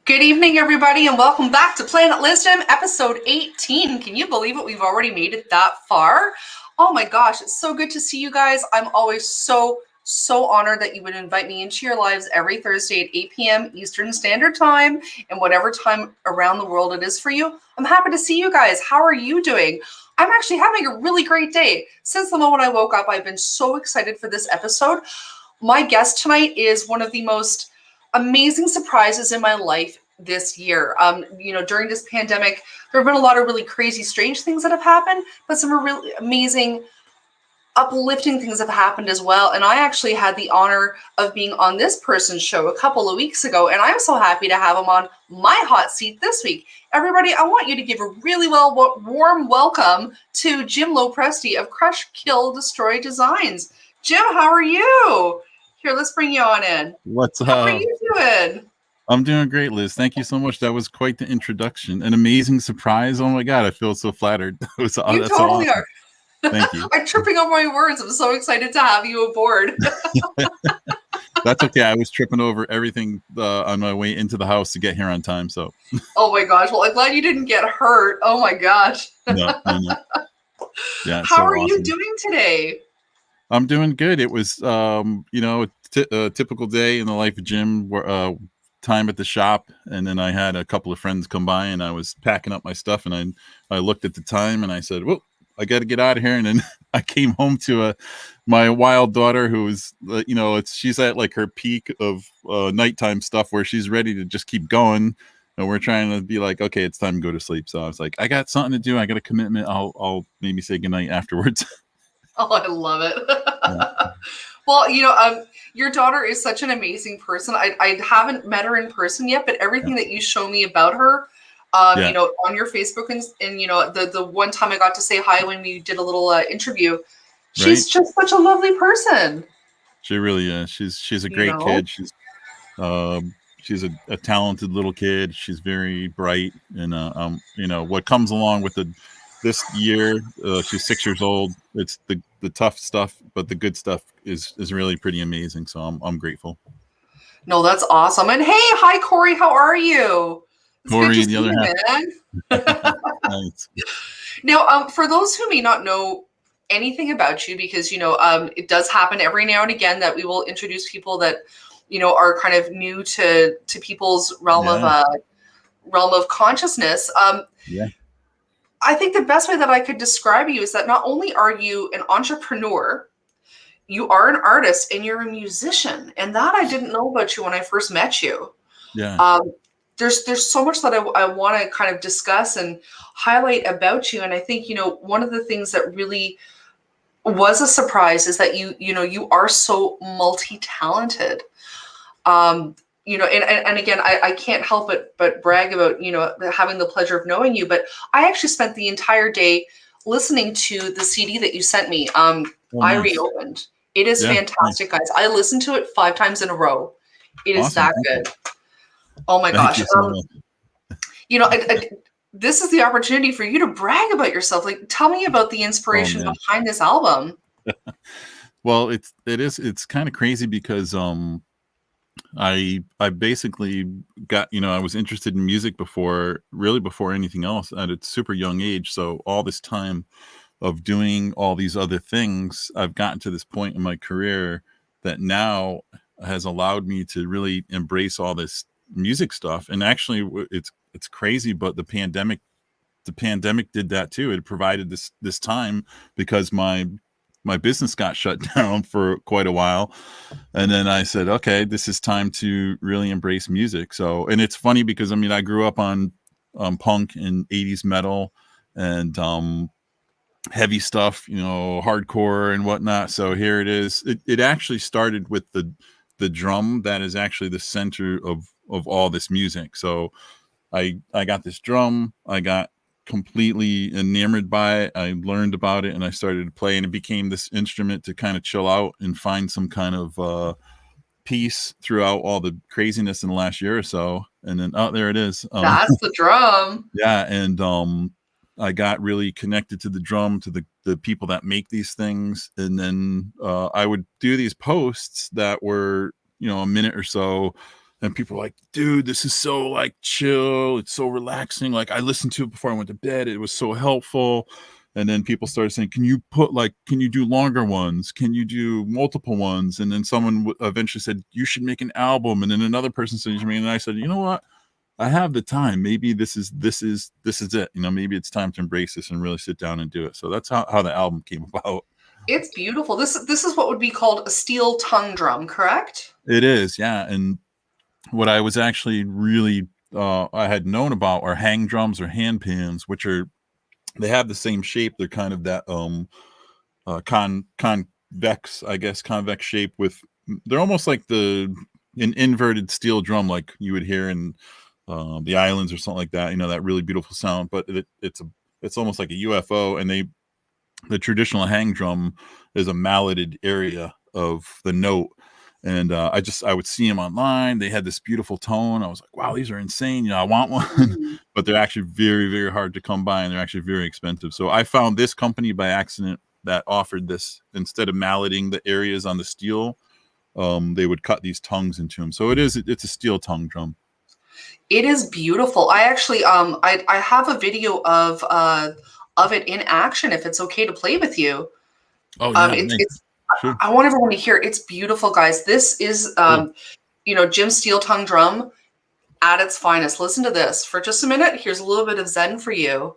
Good evening, everybody, and welcome back to Planet Lizzdom, episode 18. Can you believe it? We've already made it that far. Oh my gosh, it's so good to see you guys. I'm always so honored that you would invite me into your lives every Thursday at 8 p.m. Eastern Standard Time, and whatever time around the world it is for you. I'm happy to see you guys. How are you doing? I'm actually having a really great day. Since the moment I woke up, I've been so excited for this episode. My guest tonight is one of the most amazing surprises in my life this year. During this pandemic, there have been a lot of really crazy, strange things that have happened, but some really amazing, uplifting things have happened as well. And I actually had the honor of being on this person's show a couple of weeks ago, and I'm so happy to have him on my hot seat this week. Everybody, I want you to give a really warm welcome to Jim Lo Presti of Crush, Kill, Destroy Designs. Jim, how are you? Here, let's bring you on in. What's up? How are you doing? I'm doing great, Liz. Thank you so much. That was quite the introduction. An amazing surprise. Oh my God, I feel so flattered. You totally are. Thank you. I'm tripping over my words. I'm so excited to have you aboard. That's okay. I was tripping over everything on my way into the house to get here on time. So. Oh my gosh. Well, I'm glad you didn't get hurt. Oh my gosh. No. Yeah. How are you doing today? I'm doing good. It was, a typical day in the life of Jim. Time at the shop, and then I had a couple of friends come by, and I was packing up my stuff, and I looked at the time, and I said, "Well, I got to get out of here." And then I came home to my wild daughter, who is, she's at like her peak of nighttime stuff, where she's ready to just keep going, and we're trying to be like, okay, it's time to go to sleep. So I was like, I got something to do. I got a commitment. I'll maybe say goodnight afterwards. Oh, I love it. Yeah. Well, your daughter is such an amazing person. I haven't met her in person yet, but everything that you show me about her, on your Facebook and the one time I got to say hi when we did a little interview, she's just such a lovely person. She really is. She's a great kid. She's a talented little kid. She's very bright, and what comes along with this year, she's 6 years old. It's the tough stuff, but the good stuff is really pretty amazing. So I'm grateful. No, that's awesome. And hi Corey, how are you? It's Corey, the other half. Nice. Now, for those who may not know anything about you, because it does happen every now and again that we will introduce people that are kind of new to people's realm of consciousness. I think the best way that I could describe you is that not only are you an entrepreneur, you are an artist and you're a musician. And that I didn't know about you when I first met you. Yeah. There's so much that I want to kind of discuss and highlight about you. And I think, one of the things that really was a surprise is that you are so multi-talented. And again, I can't help but brag about, having the pleasure of knowing you, but I actually spent the entire day listening to the CD that you sent me. I reopened. It is fantastic, guys. I listened to it 5 times in a row. It is that good. Oh my gosh. This is the opportunity for you to brag about yourself. Like, tell me about the inspiration behind this album. Well, it's kind of crazy because, I basically got, I was interested in music before anything else at a super young age. So all this time of doing all these other things, I've gotten to this point in my career that now has allowed me to really embrace all this music stuff. And actually it's crazy, but the pandemic did that too. It provided this time because my business got shut down for quite a while. And then I said, okay, this is time to really embrace music. So, and it's funny because, I grew up on punk and 80s metal and heavy stuff, hardcore and whatnot. So here it is. It actually started with the drum that is actually the center of all this music. So I got this drum. I got completely enamored by it. I learned about it and I started to play, and it became this instrument to kind of chill out and find some kind of peace throughout all the craziness in the last year or so. And then there it is. That's the drum. Yeah. And I got really connected to the drum, to the people that make these things. And then I would do these posts that were, a minute or so and people were like, dude, this is so like chill, it's so relaxing, like I listened to it before I went to bed, it was so helpful. And then people started saying, can you do longer ones, can you do multiple ones? And then someone eventually said, you should make an album. And then another person said to me, and I said, you know what, I have the time, maybe this is it, maybe it's time to embrace this and really sit down and do it. So that's how the album came about. It's beautiful. This is what would be called a steel tongue drum, correct? It is, yeah. And what I was actually really I had known about are hang drums or hand pans, which they have the same shape. They're kind of that convex, I guess, convex shape with, they're almost like an inverted steel drum like you would hear in the islands or something like that, that really beautiful sound. But it's almost like a UFO. And the traditional hang drum is a malleted area of the note. And I would see them online. They had this beautiful tone. I was like, wow, these are insane. I want one. But they're actually very, very hard to come by, and they're actually very expensive. So I found this company by accident that offered this. Instead of malleting the areas on the steel, they would cut these tongues into them. So it's a steel tongue drum. It is beautiful. I actually I have a video of it in action, if it's okay to play with you. Oh yeah, it's sure. I want everyone to hear it. It's beautiful, guys. This is Jim's steel tongue drum at its finest. Listen to this for just a minute. Here's a little bit of Zen for you.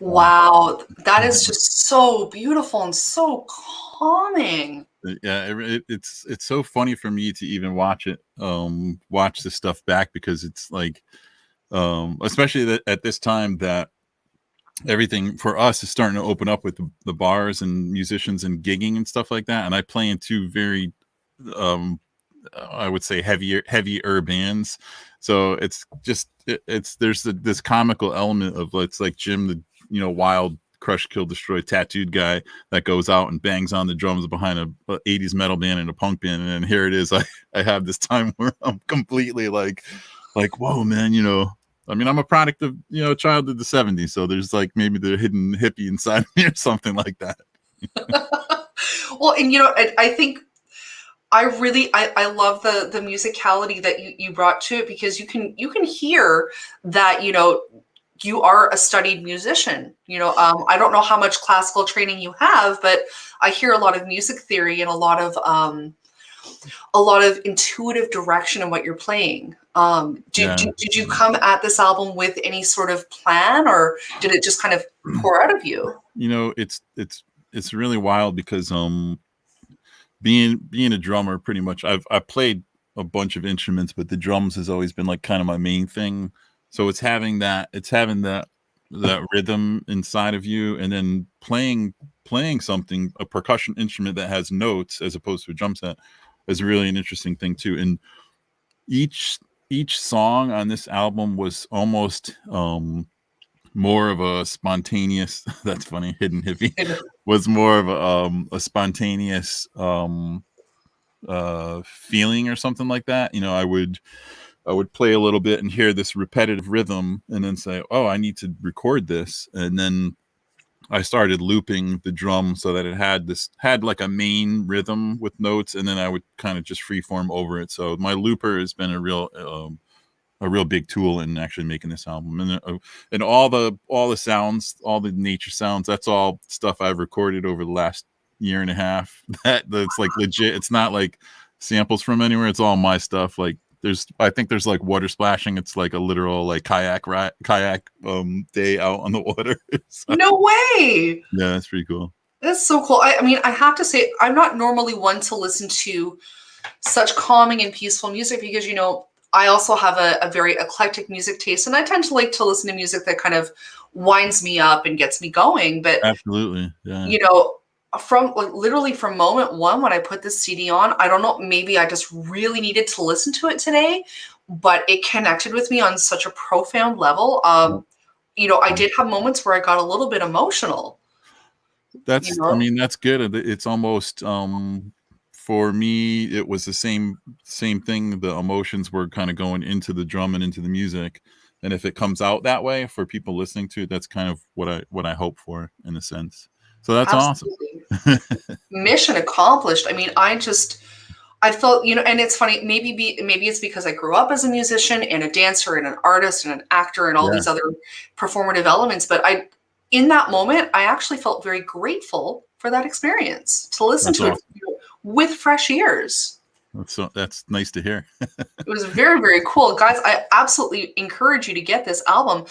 Wow, that is just so beautiful and so calming. Yeah, it's so funny for me to even watch this stuff back, because it's like, especially at this time that everything for us is starting to open up with the bars and musicians and gigging and stuff like that. And I play in two very, I would say heavier bands. So it's just, there's this comical element of, it's like Jim, the, wild crush, kill, destroy, tattooed guy that goes out and bangs on the drums behind a 80s metal band and a punk band. And then here it is. I have this time where I'm completely like, whoa, man, I mean, I'm a product of, child of the 70s. So there's like maybe the hidden hippie inside me or something like that. Well, and I think I love the musicality that you brought to it, because you can hear that, you are a studied musician. I don't know how much classical training you have, but I hear a lot of music theory and a lot of intuitive direction in what you're playing. Did you come at this album with any sort of plan, or did it just kind of pour out of you? It's really wild, because being a drummer, pretty much I've played a bunch of instruments, but the drums has always been like kind of my main thing. So it's having that rhythm inside of you, and then playing something, a percussion instrument that has notes as opposed to a drum set, is really an interesting thing too. And each song on this album was almost more of a spontaneous, that's funny, hidden hippie, was more of a spontaneous feeling or something like that. I would play a little bit and hear this repetitive rhythm, and then say, oh, I need to record this. And then I started looping the drum so that it had like a main rhythm with notes, and then I would kind of just freeform over it. So my looper has been a real big tool in actually making this album, and all the sounds, all the nature sounds, that's all stuff I've recorded over the last year and a half. That's like legit. It's not like samples from anywhere. It's all my stuff. Like I think there's like water splashing. It's like a literal like kayak day out on the water. So, No way. yeah, that's pretty cool. That's so cool. I mean, I have to say, I'm not normally one to listen to such calming and peaceful music because, I also have a very eclectic music taste, and I tend to like to listen to music that kind of winds me up and gets me going. But, Absolutely. Yeah. From like literally from moment one when I put this CD on, I don't know, maybe I just really needed to listen to it today, but it connected with me on such a profound level. I did have moments where I got a little bit emotional. I mean, that's good. It's almost for me, it was the same thing. The emotions were kind of going into the drum and into the music, and if it comes out that way for people listening to it, that's kind of what I hope for in a sense. So that's Absolutely. awesome. Mission accomplished. I mean, I felt, and it's funny, maybe it's because I grew up as a musician and a dancer and an artist and an actor and all these other performative elements, but in that moment, I actually felt very grateful for that experience to listen to it with fresh ears. That's nice to hear. It was very, very cool. Guys, I absolutely encourage you to get this album.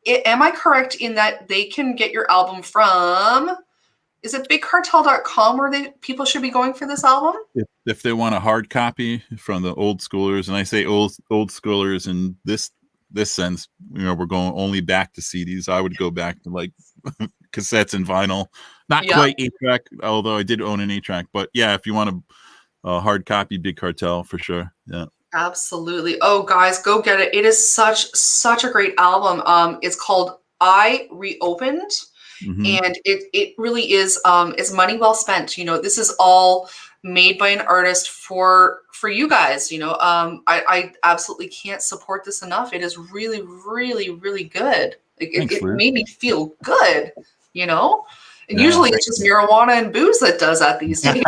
Am I correct in that they can get your album from, is it bigcartel.com where people should be going for this album? If they want a hard copy from the old schoolers, and I say old schoolers in this sense, we're going only back to CDs. I would go back to like cassettes and vinyl, not quite 8-track, although I did own an 8-track. But yeah, if you want a hard copy, Big Cartel for sure. Yeah, absolutely. Oh, guys, go get it. It is such a great album. It's called I Reopened. Mm-hmm. And it really is it's money well spent. This is all made by an artist for you guys. I absolutely can't support this enough. It is really, really, really good. It made me feel good, and usually it's just marijuana and booze that does that these days.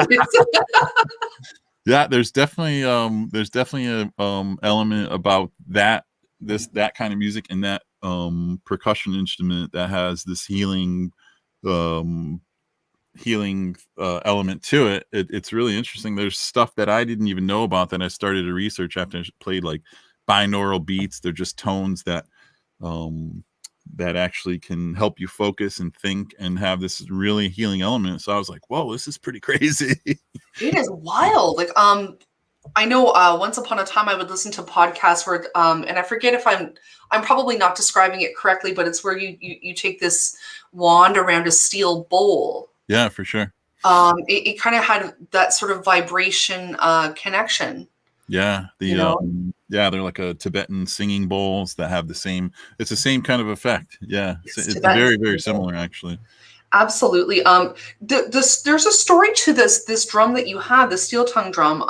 Yeah, there's definitely a element about that kind of music and that percussion instrument that has this healing element to it. It's really interesting. There's stuff that I didn't even know about that I started to research after I played, like binaural beats. They're just tones that actually can help you focus and think and have this really healing element. So I was like, whoa, this is pretty crazy. It is wild. Like, I know once upon a time I would listen to podcasts where, and I forget if I'm probably not describing it correctly, but it's where you take this wand around a steel bowl. Yeah, for sure. It kind of had that sort of vibration connection. Yeah, they're like a Tibetan singing bowls that have it's the same kind of effect. Yeah, it's very, very similar actually. Absolutely. There's a story to this drum that you have, the steel tongue drum.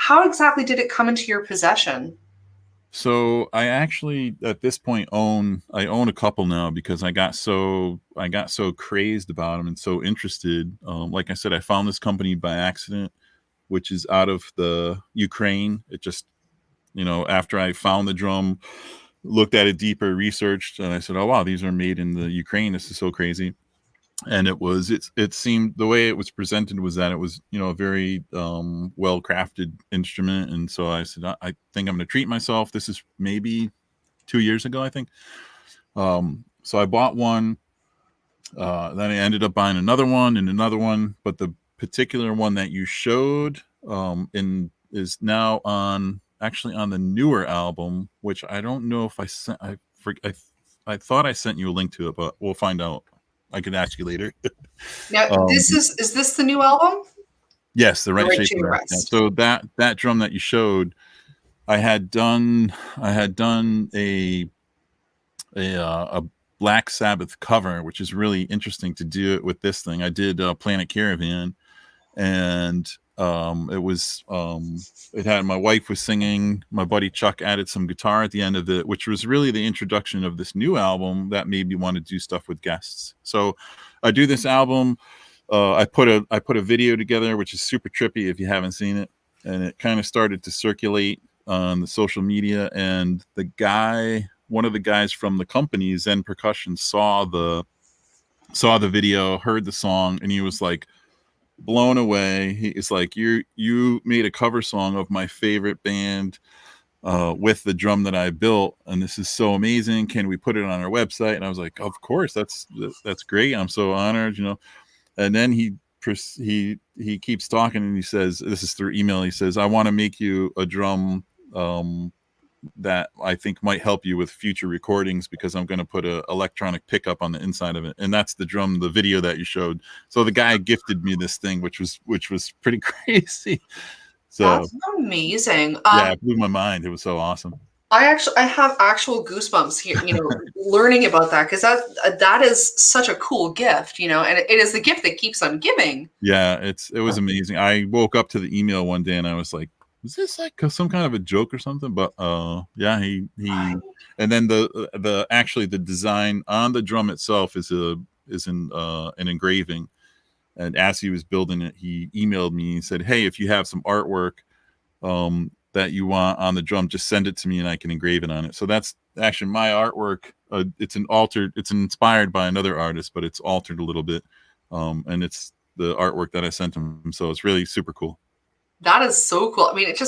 How exactly did it come into your possession? So I actually at this point own a couple now because I got so crazed about them and so interested. Like I said, I found this company by accident, which is out of the Ukraine. It just, after I found the drum, looked at it deeper, researched, and I said, oh wow, these are made in the Ukraine. This is so crazy. And it seemed the way it was presented was that it was, a very well crafted instrument. And so I said, I think I'm going to treat myself. This is maybe 2 years ago, I think. So I bought one. Then I ended up buying another one and another one. But the particular one that you showed is now actually on the newer album, which I don't know if I sent. I thought I sent you a link to it, but we'll find out. I can ask you later. Now, is this the new album? Yes, the Right Shape Rest. Yeah. So that drum that you showed, I had done a Black Sabbath cover, which is really interesting to do it with this thing. I did Planet Caravan, and it had, my wife was singing, my buddy Chuck added some guitar at the end of it, which was really the introduction of this new album that made me want to do stuff with guests. So I do this album. I put a video together, which is super trippy if you haven't seen it, and it kind of started to circulate on the social media. And one of the guys from the company, Zen Percussion, saw the video, heard the song, and he was like blown away. He's like, you made a cover song of my favorite band with the drum that I built, and this is so amazing. Can we put it on our website? And I was like, of course, that's great. I'm so honored, And then he keeps talking, and he says, this is through email, he says, I want to make you a drum that I think might help you with future recordings, because I'm going to put a electronic pickup on the inside of it. And that's the drum, the video that you showed. So the guy gifted me this thing, which was pretty crazy. So that's amazing. Yeah, it blew my mind. It was so awesome. I have actual goosebumps here, learning about that, because that is such a cool gift, and it is the gift that keeps on giving. Yeah, it was amazing. I woke up to the email one day and I was like, is this like some kind of a joke or something? But yeah, he and then the design on the drum itself is an engraving. And as he was building it, he emailed me and said, hey, if you have some artwork that you want on the drum, just send it to me and I can engrave it on it. So that's actually my artwork. It's inspired by another artist, but it's altered a little bit. And it's the artwork that I sent him. So it's really super cool. That is so cool. I mean, it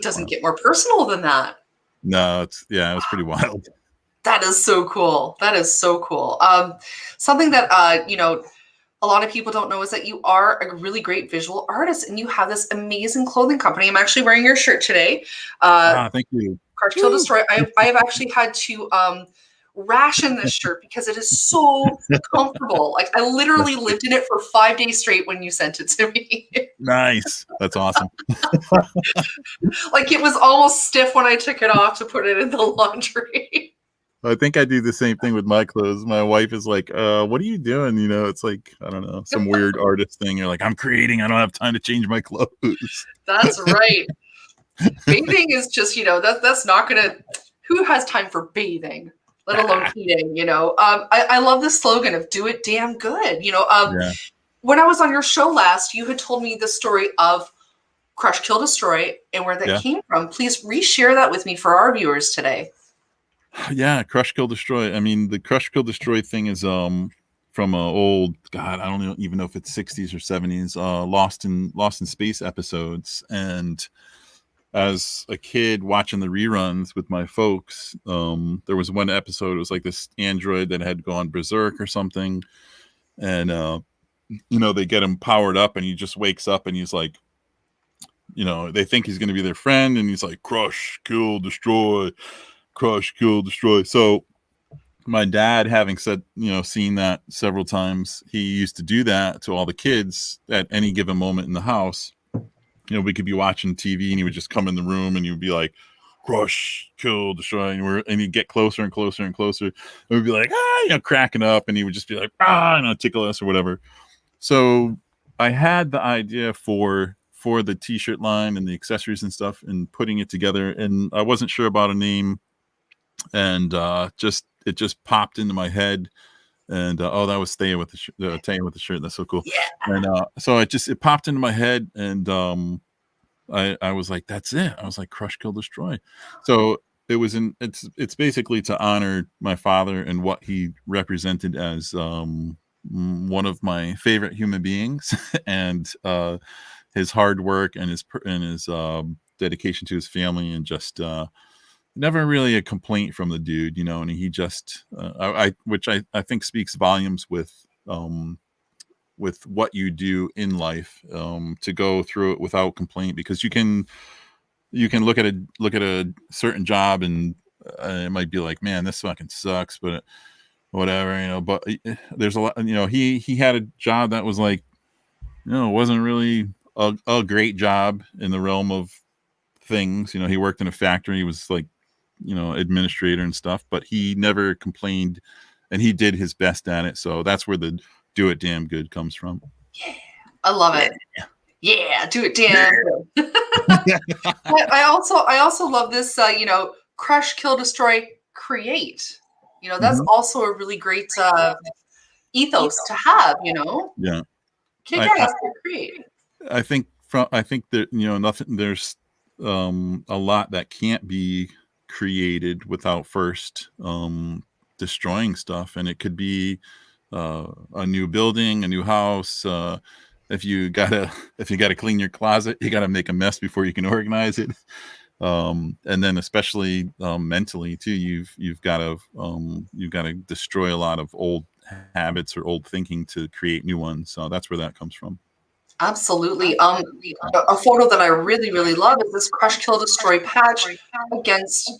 doesn't get more personal than that. No, it was pretty wild. That is so cool. That is so cool. Something that, a lot of people don't know is that you are a really great visual artist, and you have this amazing clothing company. I'm actually wearing your shirt today. Thank you. Crush, Kill, Destroy. I have actually had to ration this shirt because it is so comfortable. Like, I literally lived in it for 5 days straight when you sent it to me. Nice. That's awesome. Like, it was almost stiff when I took it off to put it in the laundry. I think I do the same thing with my clothes. My wife is like, what are you doing? It's like, I don't know, some weird artist thing. You're like, I'm creating. I don't have time to change my clothes. That's right. Bathing is just, that's not going to, who has time for bathing, let alone eating, I love the slogan of do it damn good. When I was on your show last, you had told me the story of Crush, Kill, Destroy and where that came from. Please reshare that with me for our viewers today. Yeah, Crush, Kill, Destroy. I mean, the Crush, Kill, Destroy thing is from an old, God, I don't even know if it's 60s or 70s, Lost in Space episodes. And as a kid watching the reruns with my folks, there was one episode, it was like this android that had gone berserk or something. And, they get him powered up and he just wakes up and he's like, they think he's going to be their friend. And he's like, crush, kill, destroy. Crush, kill, destroy. So my dad, having said, seen that several times, he used to do that to all the kids at any given moment in the house. We could be watching TV and he would just come in the room and he would be like, crush, kill, destroy. And he'd get closer and closer and closer. And we'd be like, cracking up. And he would just be like, tickle us or whatever. So I had the idea for the t-shirt line and the accessories and stuff and putting it together. And I wasn't sure about a name. And it just popped into my head, and that was staying with the shirt. That's so cool. Yeah. And so it popped into my head, and I was like, that's it. I was like, Crush, Kill, Destroy. So it's basically to honor my father and what he represented as one of my favorite human beings, and his hard work and his dedication to his family, and just never really a complaint from the dude, and he just, which I think speaks volumes with what you do in life, to go through it without complaint, because you can look at a certain job and it might be like, man, this fucking sucks, but whatever, but there's a lot, he had a job that was like, wasn't really a great job in the realm of things. He worked in a factory. He was like, administrator and stuff, but he never complained and he did his best at it. So that's where the do it damn good comes from. Yeah, I love it. Yeah, do it, Dan. I also love this, crush, kill, destroy, create. That's also a really great ethos to have, Yeah. kick I ass and create. I think that nothing there's a lot that can't be created without first destroying stuff, and it could be a new building, a new house. If you gotta if you gotta clean your closet, you gotta make a mess before you can organize it. And then especially mentally too, you've got to destroy a lot of old habits or old thinking to create new ones. So that's where that comes from. Absolutely. A photo that I really, really love is this crush, kill, destroy patch against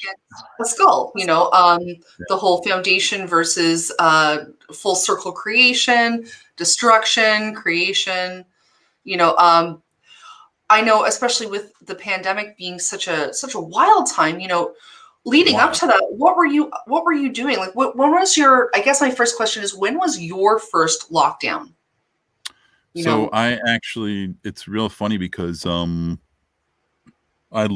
a skull. The whole foundation versus full circle creation, destruction, creation. I know, especially with the pandemic being such a wild time. Leading up to that, what were you doing? Like, when was your? I guess my first question is, when was your first lockdown? So it's real funny because I had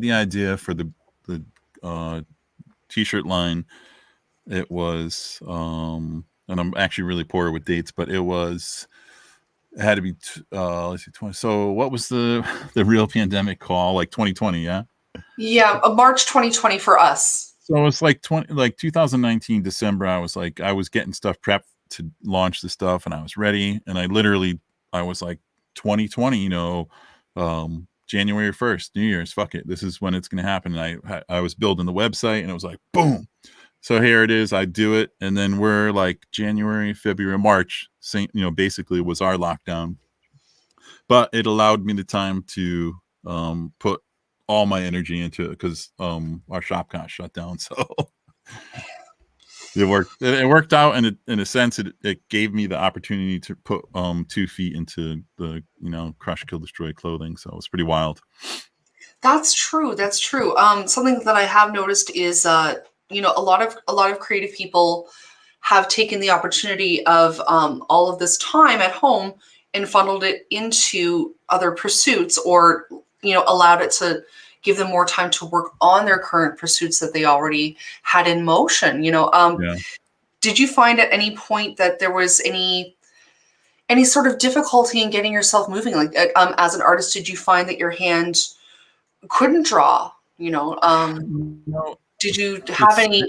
the idea for the t-shirt line. It was and I'm actually really poor with dates, but it had to be let's see, 20. So what was the real pandemic call? Like 2020, yeah? Yeah, March 2020 for us. So it's like 2019 December. I was getting stuff prepped to launch the stuff, and I was ready, and I was like 2020, January 1st, New Year's, fuck it, this is when it's going to happen. And I was building the website, and it was like boom. So here it is. I do it, and then we're like January, February, March. Basically was our lockdown, but it allowed me the time to put all my energy into it because our shop got shut down. So it worked. It worked out, and in a sense, it gave me the opportunity to put 2 feet into the crush, kill, destroy clothing. So it was pretty wild. That's true. That's true. Something that I have noticed is, a lot of creative people have taken the opportunity of all of this time at home and funneled it into other pursuits, or allowed it to give them more time to work on their current pursuits that they already had in motion. Yeah. Did you find at any point that there was any sort of difficulty in getting yourself moving? Like, as an artist, did you find that your hand couldn't draw? No, Did you have any?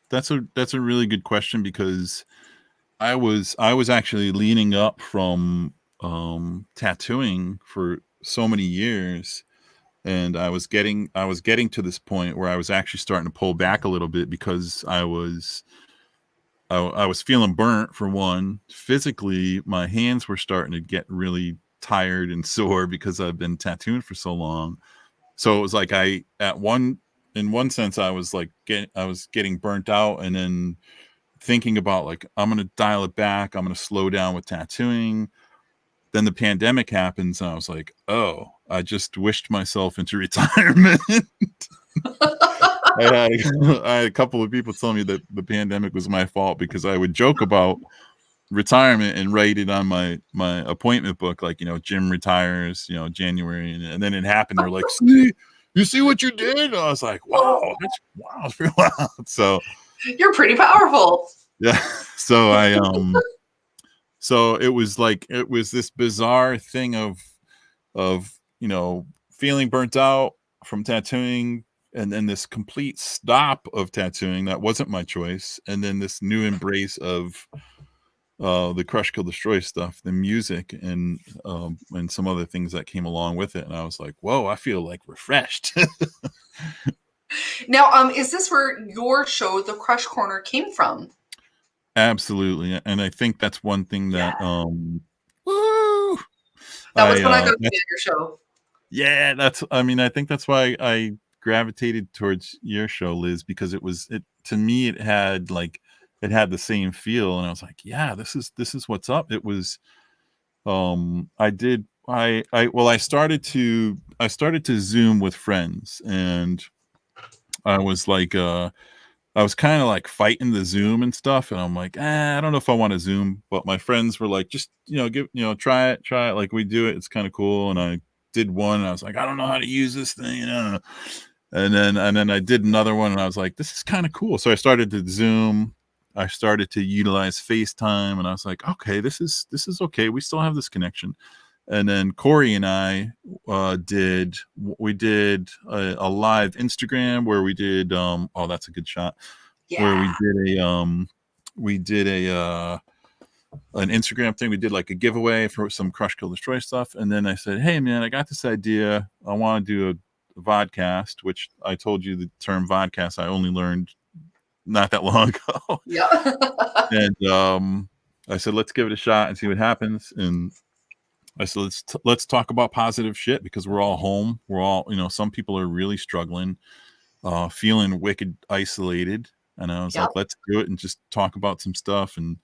That's a really good question, because I was actually leaning up from tattooing for so many years, and I was getting to this point where I was actually starting to pull back a little bit, because I was feeling burnt. For one, physically my hands were starting to get really tired and sore because I've been tattooing for so long. So it was like in one sense I was getting burnt out, and then thinking about, like, I'm going to dial it back, I'm going to slow down with tattooing. Then the pandemic happens, and I was like, oh, I just wished myself into retirement. I had a couple of people tell me that the pandemic was my fault, because I would joke about retirement and write it on my appointment book, like, Jim retires, January, and then it happened. They're like, see, you see what you did? And I was like, wow, that's pretty wild. So You're pretty powerful. yeah. So so it was this bizarre thing of feeling burnt out from tattooing, and then this complete stop of tattooing that wasn't my choice, and then this new embrace of the crush, kill, destroy stuff, the music, and some other things that came along with it. And I was like, whoa, I feel like refreshed. Now, is this where your show, The Crush Corner, came from? Absolutely. And I think that's one thing that woo, that was when I got to be at your show. Yeah, I think that's why I gravitated towards your show, Liz, because to me it had the same feel, and I was like, yeah, this is what's up. It was I started to Zoom with friends, and I was like I was kind of like fighting the Zoom and stuff, and I'm like, I don't know if I want to Zoom. But my friends were like, just try it. Like we do it. It's kind of cool. And I did one, and I was like, I don't know how to use this thing. And then I did another one, and I was like, this is kind of cool. So I started to Zoom. I started to utilize FaceTime, and I was like, okay, this is okay. We still have this connection. And then Corey and I did a live Instagram where we did that's a good shot. Yeah. Where we did an Instagram thing. We did like a giveaway for some Crush Kill Destroy stuff. And then I said, hey man, I got this idea. I want to do a vodcast, which I told you the term vodcast I only learned not that long ago. Yeah. And I said, let's give it a shot and see what happens. And I said, let's talk about positive shit, because we're all home. We're all, some people are really struggling, feeling wicked isolated. And I was like, let's do it and just talk about some stuff. And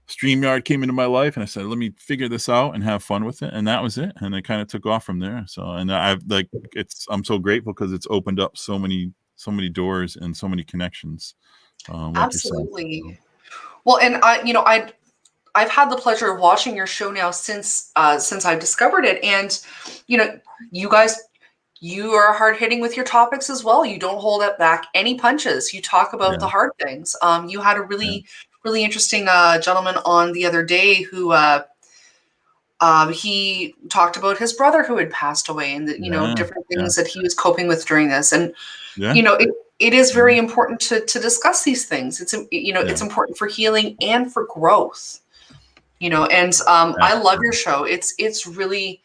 StreamYard came into my life, and I said, let me figure this out and have fun with it. And that was it. And it kind of took off from there. So, and I'm so grateful because it's opened up so many doors and so many connections. Absolutely. Well, and I've had the pleasure of watching your show now since I discovered it. And, you guys, you are hard hitting with your topics as well. You don't hold up back any punches. You talk about the hard things. You had a really interesting gentleman on the other day who he talked about his brother who had passed away, and different things that he was coping with during this. And, it is very important to discuss these things. It's, it's important for healing and for growth. I love your show. It's really,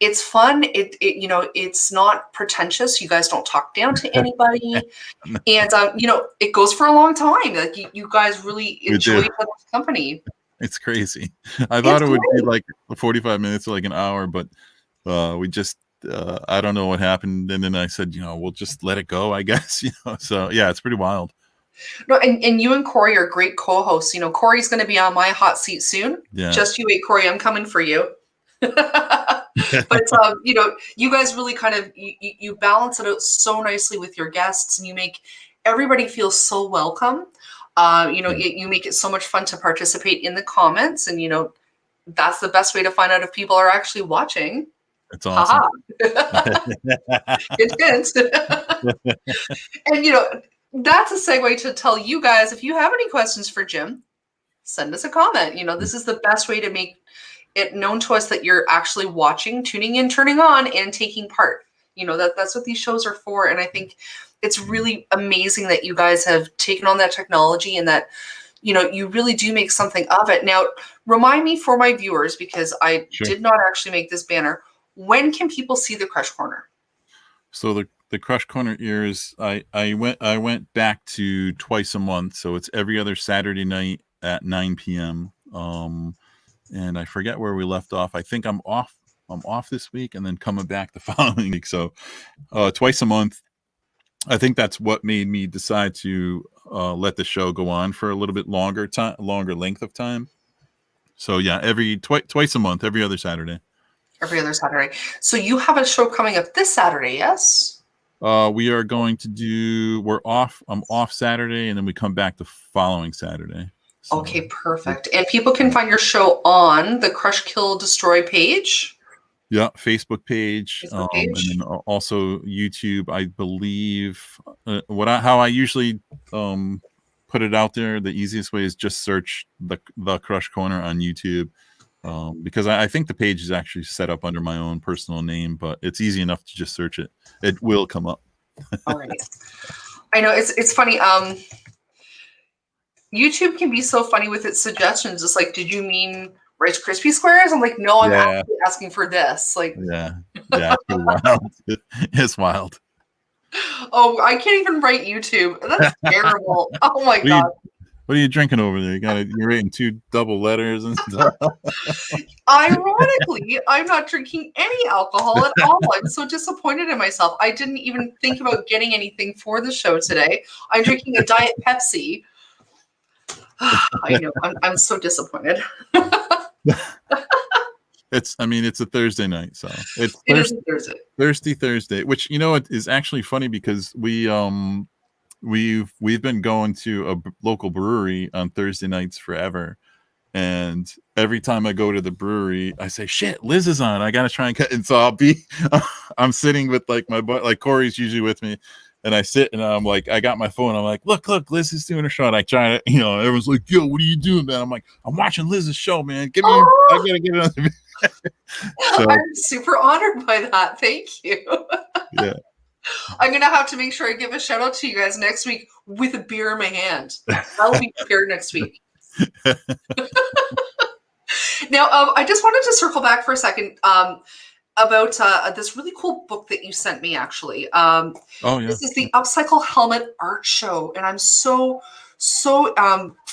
it's fun. It's not pretentious. You guys don't talk down to anybody. And, it goes for a long time. Like you guys really enjoy each other's company. It's crazy. I thought it would be like 45 minutes or like an hour, but we just, I don't know what happened. And then I said, we'll just let it go, I guess, so yeah, it's pretty wild. No, and you and Corey are great co-hosts. Corey's going to be on my hot seat soon. Yeah. Just you wait, Corey. I'm coming for you. But you guys really kind of you balance it out so nicely with your guests, and you make everybody feel so welcome. You make it so much fun to participate in the comments, and that's the best way to find out if people are actually watching. It's awesome. It's good. And that's a segue to tell you guys, if you have any questions for Jim, send us a comment. This is the best way to make it known to us that you're actually watching, tuning in, turning on, and taking part. That's what these shows are for. And I think it's really amazing that you guys have taken on that technology, and that, you really do make something of it. Now, remind me for my viewers, because I did not actually make this banner. When can people see the Crush Corner? So the Crush Corner airs. I went back to twice a month, so it's every other Saturday night at 9 p.m. And I forget where we left off. I think I'm off this week, and then coming back the following week. So twice a month. I think that's what made me decide to let the show go on for a little bit longer length of time. So yeah, twice a month, every other Saturday. Every other Saturday. So you have a show coming up this Saturday, yes? We are going to do. I'm off Saturday, and then we come back the following Saturday. So, okay, perfect. And people can find your show on the Crush Kill Destroy page. Yeah, Facebook page. And then also YouTube. I believe how I usually put it out there. The easiest way is just search the Crush Corner on YouTube. Because I think the page is actually set up under my own personal name, but it's easy enough to just search it. It will come up. All right. I know it's funny. YouTube can be so funny with its suggestions. It's like, did you mean Rice Krispie Squares? I'm like, no, I'm actually asking for this. Like, yeah, it's pretty wild. It's wild. Oh, I can't even write YouTube. That's terrible. Oh my God. What are you drinking over there? You're writing 2 double letters and stuff. Ironically, I'm not drinking any alcohol at all. I'm so disappointed in myself. I didn't even think about getting anything for the show today. I'm drinking a Diet Pepsi. I know. I'm so disappointed. It's a Thursday night, so it is a Thursday. Thirsty Thursday, which it is actually funny because we we've been going to a local brewery on Thursday nights forever. And every time I go to the brewery, I say, shit, Liz is on. I got to try and cut. And so I'm sitting with like my butt, like Corey's usually with me. And I sit and I'm like, I got my phone. I'm like, look, Liz is doing a show. And I try to, everyone's like, yo, what are you doing, man? I'm like, I'm watching Liz's show, man. I got to get it on the So, I'm super honored by that. Thank you. Yeah. I'm going to have to make sure I give a shout out to you guys next week with a beer in my hand. I'll be prepared next week. Now, I just wanted to circle back for a second about this really cool book that you sent me, actually. Oh, yeah. This is the Upcycle Helmet Art Show, and I'm so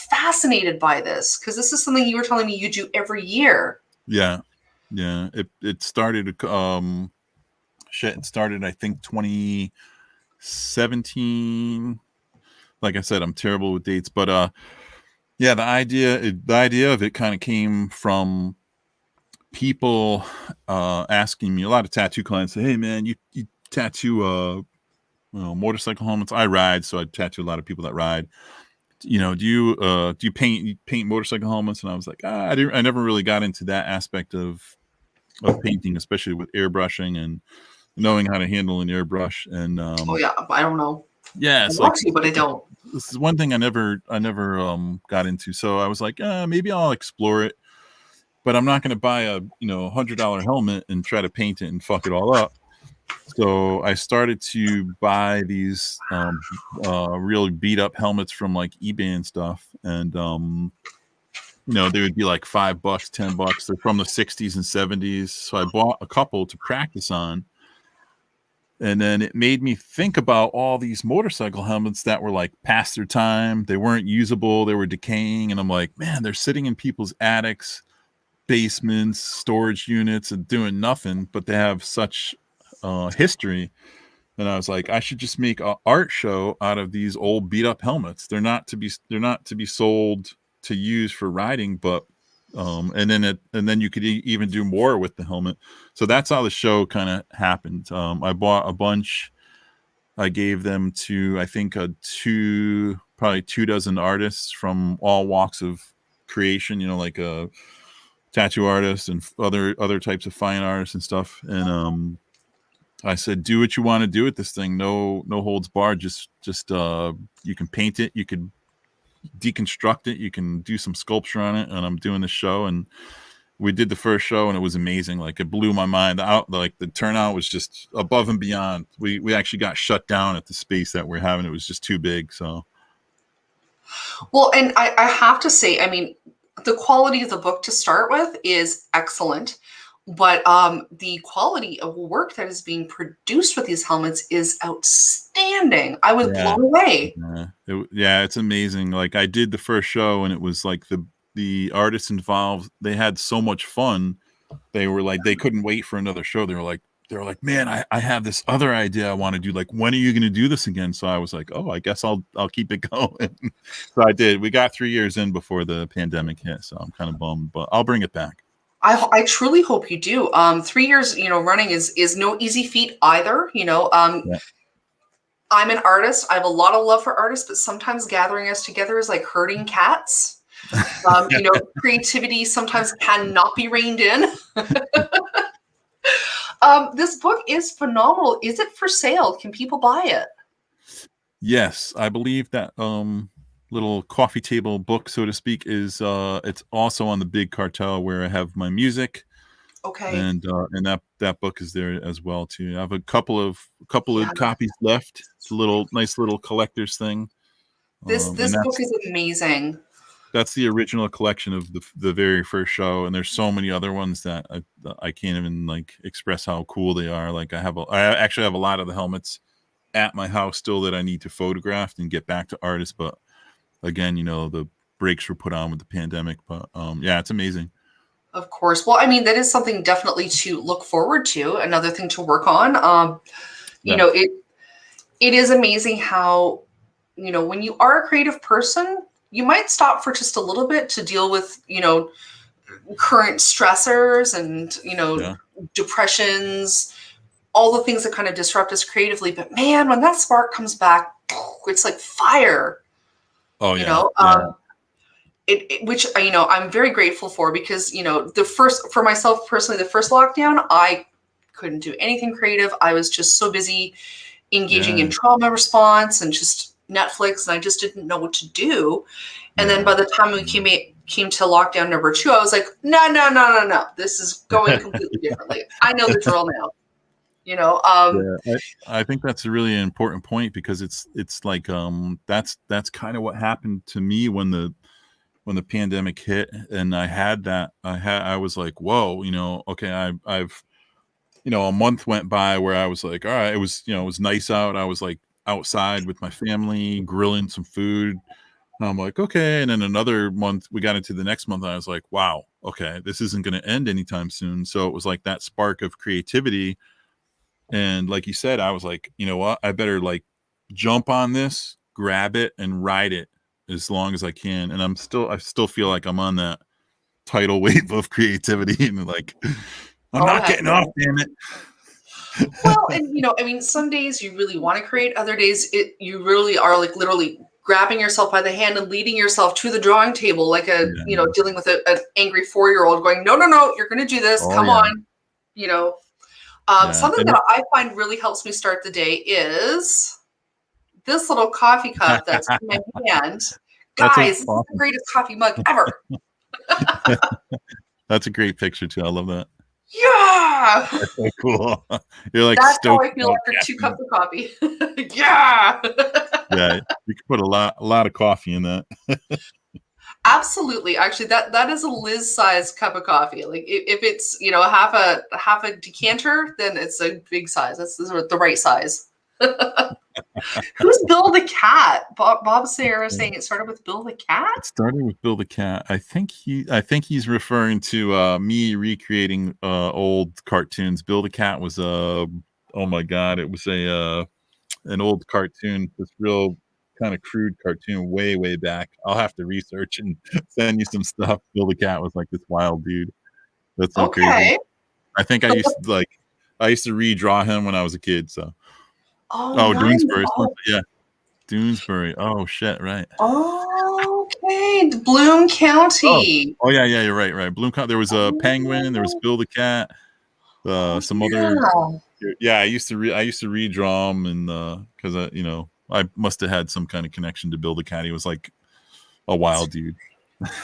fascinated by this because this is something you were telling me you do every year. Yeah. It started, it started, I think, 2017. Like I said, I'm terrible with dates, but yeah, the idea of it kind of came from people asking me. A lot of tattoo clients say, "Hey, man, you tattoo motorcycle helmets." I ride, so I tattoo a lot of people that ride. Do you paint motorcycle helmets? And I was like, I never really got into that aspect of painting, especially with airbrushing and knowing how to handle an airbrush. And oh yeah, I don't know. Yeah, it's I want to, but I don't. This is one thing I never got into. So I was like, maybe I'll explore it, but I'm not going to buy a $100 helmet and try to paint it and fuck it all up. So I started to buy these really beat up helmets from like eBay and stuff, and they would be like $5, $10. They're from the 60s and 70s. So I bought a couple to practice on. And then it made me think about all these motorcycle helmets that were like past their time. They weren't usable. They were decaying. And I'm like, man, they're sitting in people's attics, basements, storage units, and doing nothing, but they have such history. And I was like, I should just make an art show out of these old beat up helmets. They're not to be sold to use for riding, but and then you could even do more with the helmet. So that's how the show kind of happened. I bought a bunch. I gave them to, I think, probably 24 artists from all walks of creation, like a tattoo artist and other types of fine artists and stuff. And I said, do what you want to do with this thing. No holds barred. Just you can paint it. You could deconstruct it. You can do some sculpture on it. And I'm doing the show, and we did the first show, and it was amazing. Like, it blew my mind out. Like, the turnout was just above and beyond. We actually got shut down at the space that we're having. It was just too big. So, well, and I have to say, I mean, the quality of the book to start with is excellent, but the quality of work that is being produced with these helmets is outstanding. I was blown away. It's amazing. Like, I did the first show, and it was like the artists involved, they had so much fun. They were like, they couldn't wait for another show. They were like, man, I have this other idea I want to do. Like, when are you going to do this again? So I was like, oh, I guess I'll keep it going. So I did. We got 3 years in before the pandemic hit, so I'm kind of bummed, but I'll bring it back. I truly hope you do. 3 years, running is no easy feat either. I'm an artist. I have a lot of love for artists, but sometimes gathering us together is like herding cats. Creativity sometimes cannot be reined in. This book is phenomenal. Is it for sale? Can people buy it? Yes, I believe that little coffee table book, so to speak, is it's also on the big cartel where I have my music. Okay. And that book is there as well too. I have a couple of copies left. It's a nice little collector's thing. This book is amazing. That's the original collection of the very first show, and there's so many other ones that I can't even like express how cool they are. Like, I actually have a lot of the helmets at my house still that I need to photograph and get back to artists, but again, the brakes were put on with the pandemic. But it's amazing. Of course. Well, I mean, that is something definitely to look forward to. Another thing to work on. It is amazing how, when you are a creative person, you might stop for just a little bit to deal with, current stressors and, depressions, all the things that kind of disrupt us creatively. But man, when that spark comes back, it's like fire. Oh You yeah, know, yeah, which I'm very grateful for, because for myself personally, the first lockdown, I couldn't do anything creative. I was just so busy engaging in yeah, trauma response and just Netflix, and I just didn't know what to do. And then yeah. by the time we came to lockdown number 2, I was like, no, this is going completely differently. I know the drill now. Yeah, I think that's a really important point, because it's like that's kind of what happened to me when the pandemic hit, and I was like, whoa, okay, I've a month went by where I was like, all right, it was nice out. I was like outside with my family grilling some food. I'm like, okay, and then another month, we got into the next month, and I was like, wow, okay, this isn't going to end anytime soon. So it was like that spark of creativity. And like you said, I was like, you know what? I better like jump on this, grab it, and ride it as long as I can. And I still feel like I'm on that tidal wave of creativity, and like, I'm Oh, not heck getting yeah. off, damn it. Well, and some days you really want to create, other days you really are like literally grabbing yourself by the hand and leading yourself to the drawing table, like Yeah. dealing with an angry 4-year-old going, no, you're going to do this. Oh Come yeah. on. You know, Yeah. something that I find really helps me start the day is this little coffee cup that's in my hand. That's Guys, this is the awesome. greatest coffee mug ever. That's a great picture too. I love that. Yeah. That's so cool. You're like That's how I stoked feel about after 2 cups caffeine. of coffee. Yeah. Yeah, you can put a lot of coffee in that. Absolutely. Actually, that is a Liz size cup of coffee. Like if it's half a decanter, then it's a big size. That's the right size. Who's Bill the cat? Bob Sarah saying it started with Bill the cat. It started with Bill the Cat. I think he's referring to me recreating old cartoons. Bill the Cat was oh my god, it was a an old cartoon, this real kind of crude cartoon way back. I'll have to research and send you some stuff. Bill the Cat was like this wild dude. That's so crazy. Okay. I think I used to redraw him when I was a kid. So Oh, oh, nice. Doonesbury, Oh, yeah, Doonesbury. Oh shit, right. okay. Bloom Oh. County. Oh, yeah, you're right. Bloom County. There was a penguin, there was Oh, Bill the Cat, oh some other yeah. yeah, I used to redraw him, and because I must have had some kind of connection to Bill the Cat. He was like a wild dude.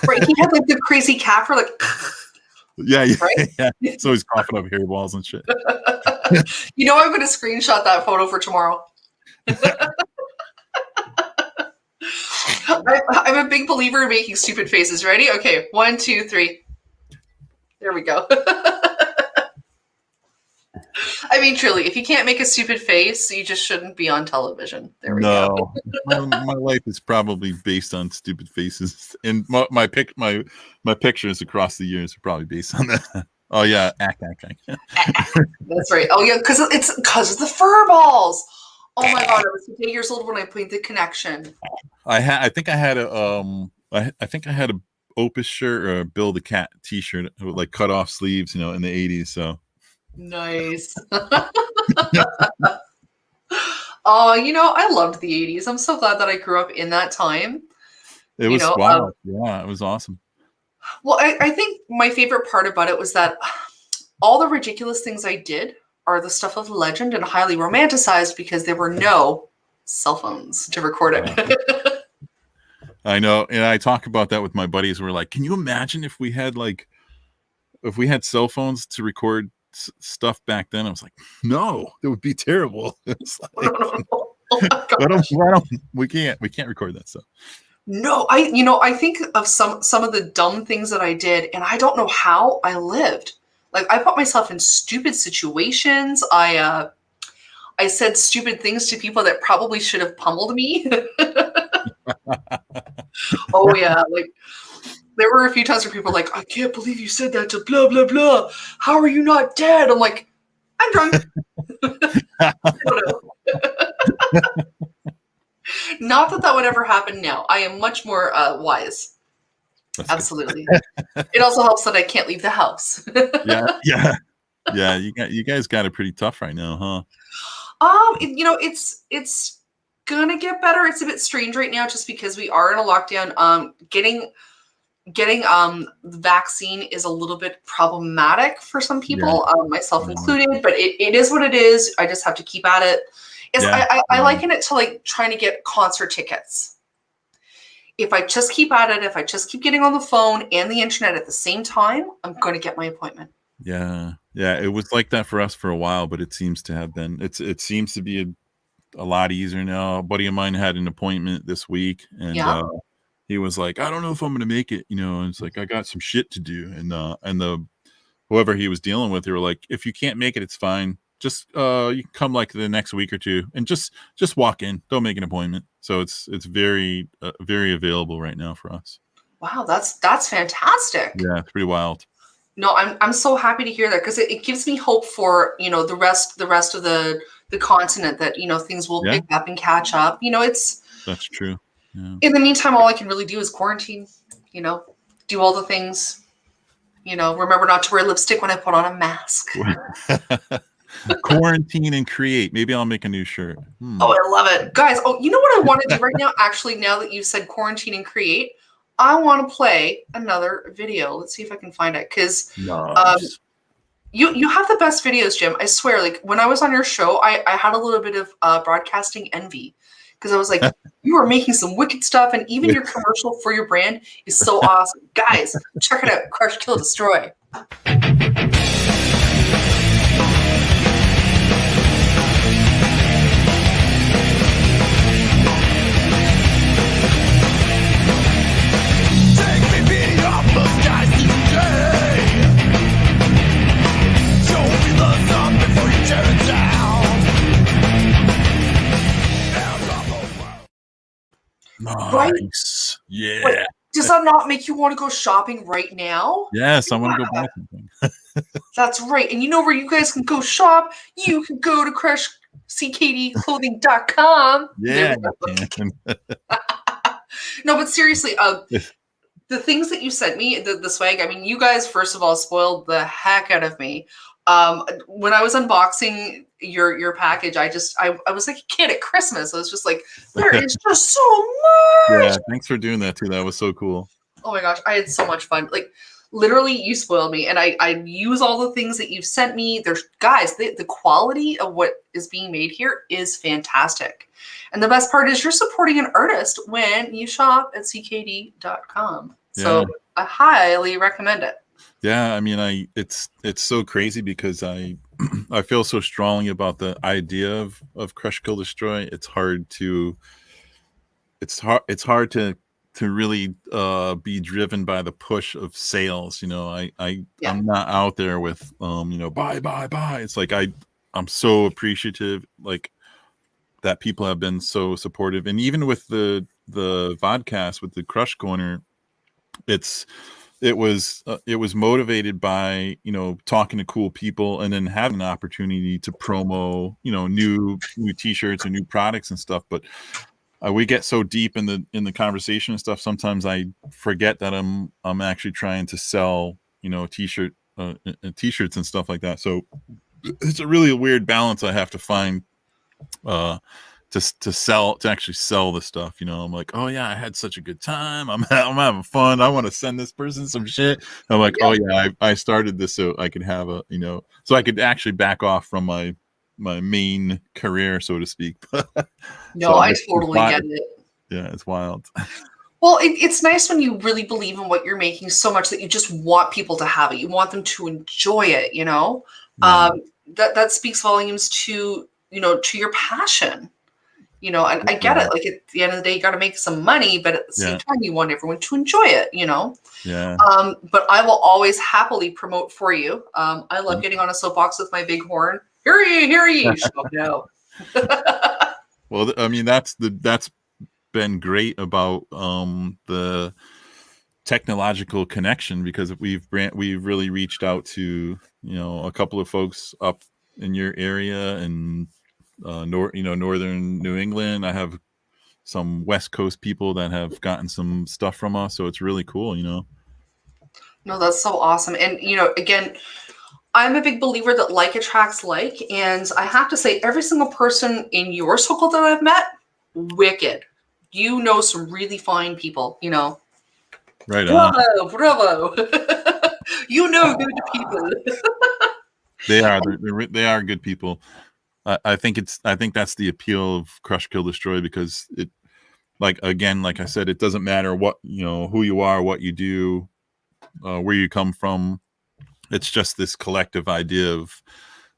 Right. He had like the crazy cat for like, Yeah, right? yeah. So he's coughing up hairballs and shit. I'm going to screenshot that photo for tomorrow. I'm a big believer in making stupid faces. Ready? Okay, 1, 2, 3. There we go. I mean, truly, if you can't make a stupid face, you just shouldn't be on television. There we go. No, my life is probably based on stupid faces, and my pictures across the years are probably based on that. Oh yeah, ack. That's right. Oh yeah, because of the fur balls. Oh my god, I was 8 years old when I played The Connection. I think I had I think I had a Opus shirt or a Bill the Cat T-shirt with like cut off sleeves, in the '80s. So Nice. Oh, I loved the 80s. I'm so glad that I grew up in that time. it You was know, wild. Yeah, it was awesome. well, I think my favorite part about it was that all the ridiculous things I did are the stuff of legend and highly romanticized because there were no cell phones to record it. I know, and I talk about that with my buddies. We're like, can you imagine if we had cell phones to record stuff back then? I was like, no, it would be terrible. It's like, Oh my why don't we can't record that stuff. No, I think of some of the dumb things that I did, and I don't know how I lived. Like I put myself in stupid situations. I said stupid things to people that probably should have pummeled me. Oh yeah, like there were a few times where people were like, I can't believe you said that to blah blah blah. How are you not dead? I'm like, I'm drunk. I don't know. Not that would ever happen now. I am much more wise. That's Absolutely. It also helps that I can't leave the house. yeah. You guys got it pretty tough right now, huh? It's gonna get better. It's a bit strange right now just because we are in a lockdown. Getting the vaccine is a little bit problematic for some Yeah. people, myself included, but it is what it is. I just have to keep at it. I liken it to like trying to get concert tickets. If I just keep at it, if I just keep getting on the phone and the internet at the same time, I'm going to get my appointment. Yeah. It was like that for us for a while, but it seems to have been. It seems to be a lot easier now. A buddy of mine had an appointment this week, and he was like, "I don't know if I'm going to make it." And it's like, I got some shit to do, and the whoever he was dealing with, they were like, "If you can't make it, it's fine. Just you can come like the next week or two, and just walk in. Don't make an appointment." So it's very very available right now for us. Wow, that's fantastic. Yeah, it's pretty wild. No, I'm so happy to hear that because it gives me hope for the rest of the continent that things will pick up and catch up. That's true. Yeah. In the meantime, all I can really do is quarantine. Do all the things. Remember not to wear lipstick when I put on a mask. Quarantine and create. Maybe I'll make a new shirt. Oh, I love it, guys. Oh, you know what I want to do right now? Actually, now that you said quarantine and create, I want to play another video. Let's see if I can find it because nice. You have the best videos, Jim. I swear. Like when I was on your show, I had a little bit of broadcasting envy because I was like, you are making some wicked stuff, and even your commercial for your brand is so awesome. Guys, check it out. Crush, Kill, Destroy. Nice. Right? Yeah. Wait, does that not make you want to go shopping right now? Yes, I want to go buy something. That's right. And you know where you guys can go shop? You can go to crushckdclothing.com. Yeah. No, but seriously, the things that you sent me, the swag, I mean, you guys, first of all, spoiled the heck out of me. When I was unboxing your package, I was like a kid at Christmas. I was just like, there is just so much. Yeah, thanks for doing that too. That was so cool. Oh my gosh, I had so much fun. Like literally you spoiled me, and I use all the things that you've sent me. There's guys, the quality of what is being made here is fantastic. And the best part is you're supporting an artist when you shop at ckd.com. So I highly recommend it. Yeah, I mean, it's so crazy because I feel so strongly about the idea of Crush, Kill, Destroy. It's hard to really be driven by the push of sales. I'm not out there with buy. It's like I'm so appreciative like that people have been so supportive, and even with the vodcast with the Crush Corner, it was motivated by talking to cool people and then having an opportunity to promo new t-shirts and new products and stuff. But we get so deep in the conversation and stuff, sometimes I forget that I'm actually trying to sell t-shirts and stuff like that. So it's a really weird balance I have to find to actually sell the stuff. I'm like, oh yeah, I had such a good time, I'm having fun, I want to send this person some shit. I'm like, oh yeah, I started this so I could have so I could actually back off from my main career, so to speak. No, so I totally get it. Yeah, it's wild. Well, it's nice when you really believe in what you're making so much that you just want people to have it. You want them to enjoy it, that speaks volumes to your passion. And I get it. Like at the end of the day, you got to make some money, but at the same time, you want everyone to enjoy it, Yeah. But I will always happily promote for you. I love getting on a soapbox with my big horn. Hear ye. No. Well, I mean, that's been great about the technological connection, because we've really reached out to a couple of folks up in your area and northern New England. I have some West Coast people that have gotten some stuff from us, so it's really cool. No, that's so awesome. And again, I'm a big believer that like attracts like, and I have to say, every single person in your circle that I've met wicked. You know some really fine people, you know. Right on. Bravo. You know good people. They are good people. I think that's the appeal of Crush, Kill, Destroy, because it, like I said, it doesn't matter what, who you are, what you do, where you come from. It's just this collective idea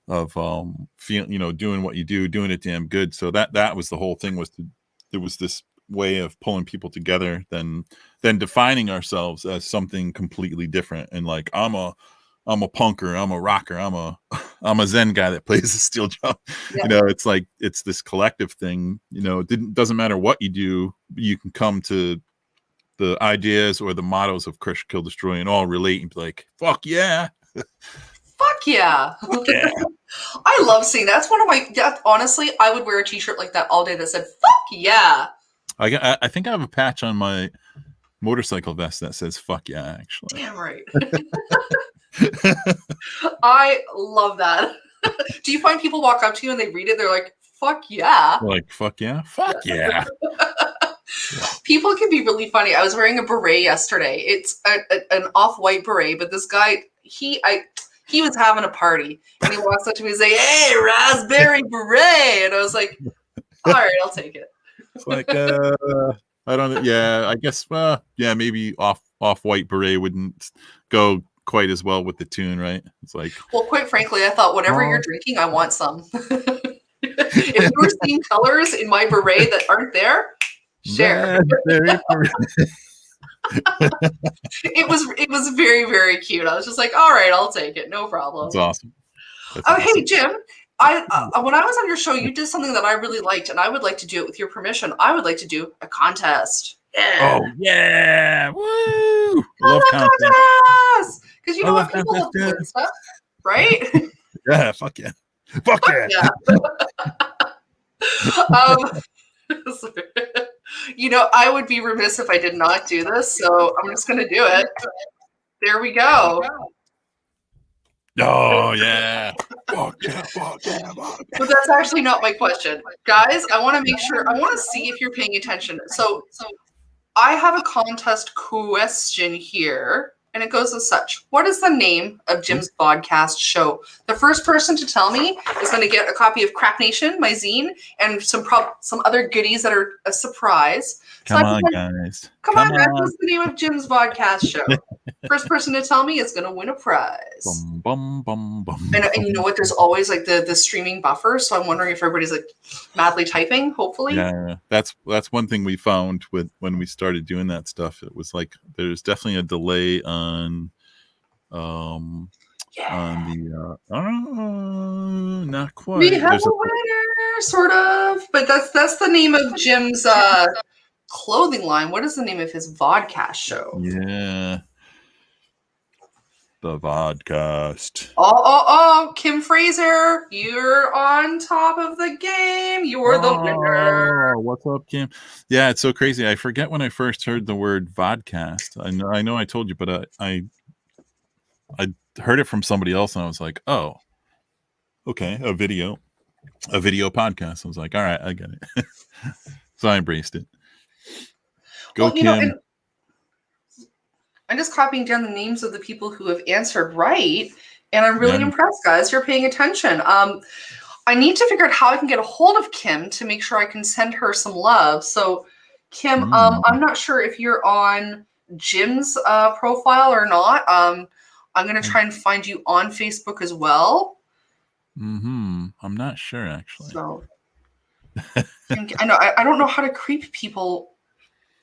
of doing what you do, doing it damn good. So that was the whole thing, there was this way of pulling people together than defining ourselves as something completely different. And like, I'm a punker, I'm a rocker, I'm a Zen guy that plays the steel drum. Yeah. It's like, it's this collective thing. It doesn't matter what you do, you can come to the ideas or the mottos of Crush, Kill, Destroy and all relate and be like, fuck yeah. Fuck yeah. Fuck yeah. I love seeing that. That's one of my, honestly, I would wear a t-shirt like that all day that said, fuck yeah. I think I have a patch on my motorcycle vest that says fuck yeah, actually. Damn right. I love that. Do you find people walk up to you and they read it, they're like, fuck yeah? Like, fuck yeah? Fuck yeah. People can be really funny. I was wearing a beret yesterday. It's an off-white beret, but this guy, he was having a party, and he walks up to me and say, "Hey, raspberry beret," and I was like, "All right, I'll take it." It's like, I don't know. Yeah, I guess. Yeah, maybe off-white beret wouldn't go quite as well with the tune, right? It's like, well, quite frankly, I thought whatever you're drinking, I want some. If you were seeing colors in my beret that aren't there, share. It was very, very cute. I was just like, all right, I'll take it, no problem. That's awesome. Hey Jim, when I was on your show, you did something that I really liked, and I would like to do it with your permission. I would like to do a contest. Yeah. Oh yeah! Woo! Love contests, because you know what, people love to win stuff, right? Yeah, fuck yeah, fuck yeah. I would be remiss if I did not do this, so I'm just going to do it. There we go. Oh yeah! Fuck yeah! Fuck yeah! Fuck yeah. But that's actually not my question, guys. I want to make sure. I want to see if you're paying attention. So I have a contest question here, and it goes as such. What is the name of Jim's Vodcast show? The first person to tell me is going to get a copy of Crap Nation, my zine, and some other goodies that are a surprise. Come on, guys. Come on, guys. What's the name of Jim's Vodcast show? First person to tell me is going to win a prize. Bum, bum, bum, and you know what? There's always like the streaming buffer, so I'm wondering if everybody's like madly typing. Hopefully, yeah. That's one thing we found when we started doing that stuff. It was like there's definitely a delay on the not quite. We have a winner, sort of, but that's the name of Jim's clothing line. What is the name of his vodcast show? Yeah. The Vodcast. Oh, Kim Fraser, you're on top of the game. You're the winner. What's up, Kim? Yeah, it's so crazy. I forget when I first heard the word Vodcast. I know I told you, but I heard it from somebody else, and I was like, oh, okay, a video podcast. I was like, all right, I get it. So I embraced it. Go, Kim. I'm just copying down the names of the people who have answered right, and I'm really impressed, guys. You're paying attention. I need to figure out how I can get a hold of Kim to make sure I can send her some love. So, Kim, I'm not sure if you're on Jim's profile or not. I'm going to try and find you on Facebook as well. I'm not sure, actually. So, I don't know how to creep people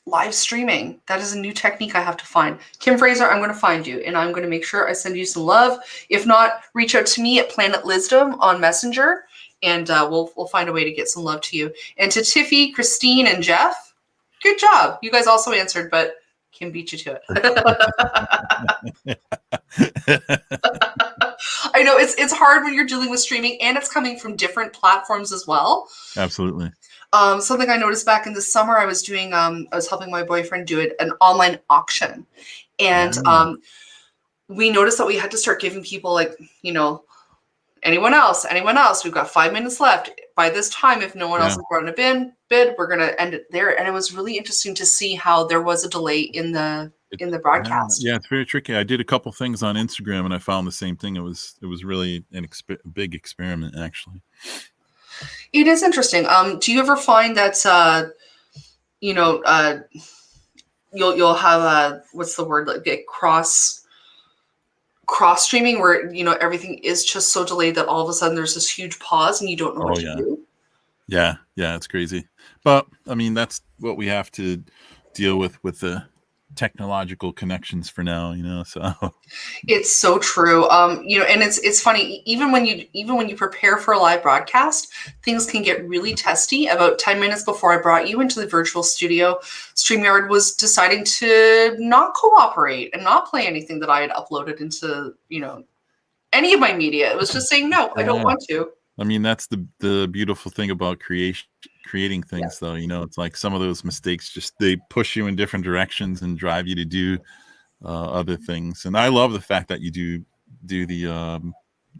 live streaming. That is a new technique I have to find. Kim Fraser, I'm going to find you, and I'm going to make sure I send you some love. If not, reach out to me at Planet Lizzdom on Messenger, and we'll find a way to get some love to you. And to Tiffy, Christine, and Jeff, good job. You guys also answered, but Kim beat you to it. I know it's hard when you're dealing with streaming, and it's coming from different platforms as well. Absolutely. Something I noticed back in the summer, I was helping my boyfriend do an online auction, and we noticed that we had to start giving people Anyone else? Anyone else? We've got 5 minutes left. By this time, if no one else has brought in a bid, we're going to end it there. And it was really interesting to see how there was a delay in the broadcast. Yeah, it's very tricky. I did a couple things on Instagram and I found the same thing. It was really a big experiment, actually. It is interesting. Do you ever find that you'll have what's the word, like cross streaming, where everything is just so delayed that all of a sudden there's this huge pause and you don't know what to do? Yeah, it's crazy. But I mean, that's what we have to deal with the technological connections for now, so it's so true. And it's funny, even when you prepare for a live broadcast, things can get really testy. About 10 minutes before I brought you into the virtual studio, StreamYard was deciding to not cooperate and not play anything that I had uploaded into any of my media. It was just saying, no, I don't want to. I mean, that's the beautiful thing about creating things, though. It's like some of those mistakes they push you in different directions and drive you to do other things. And I love the fact that you do the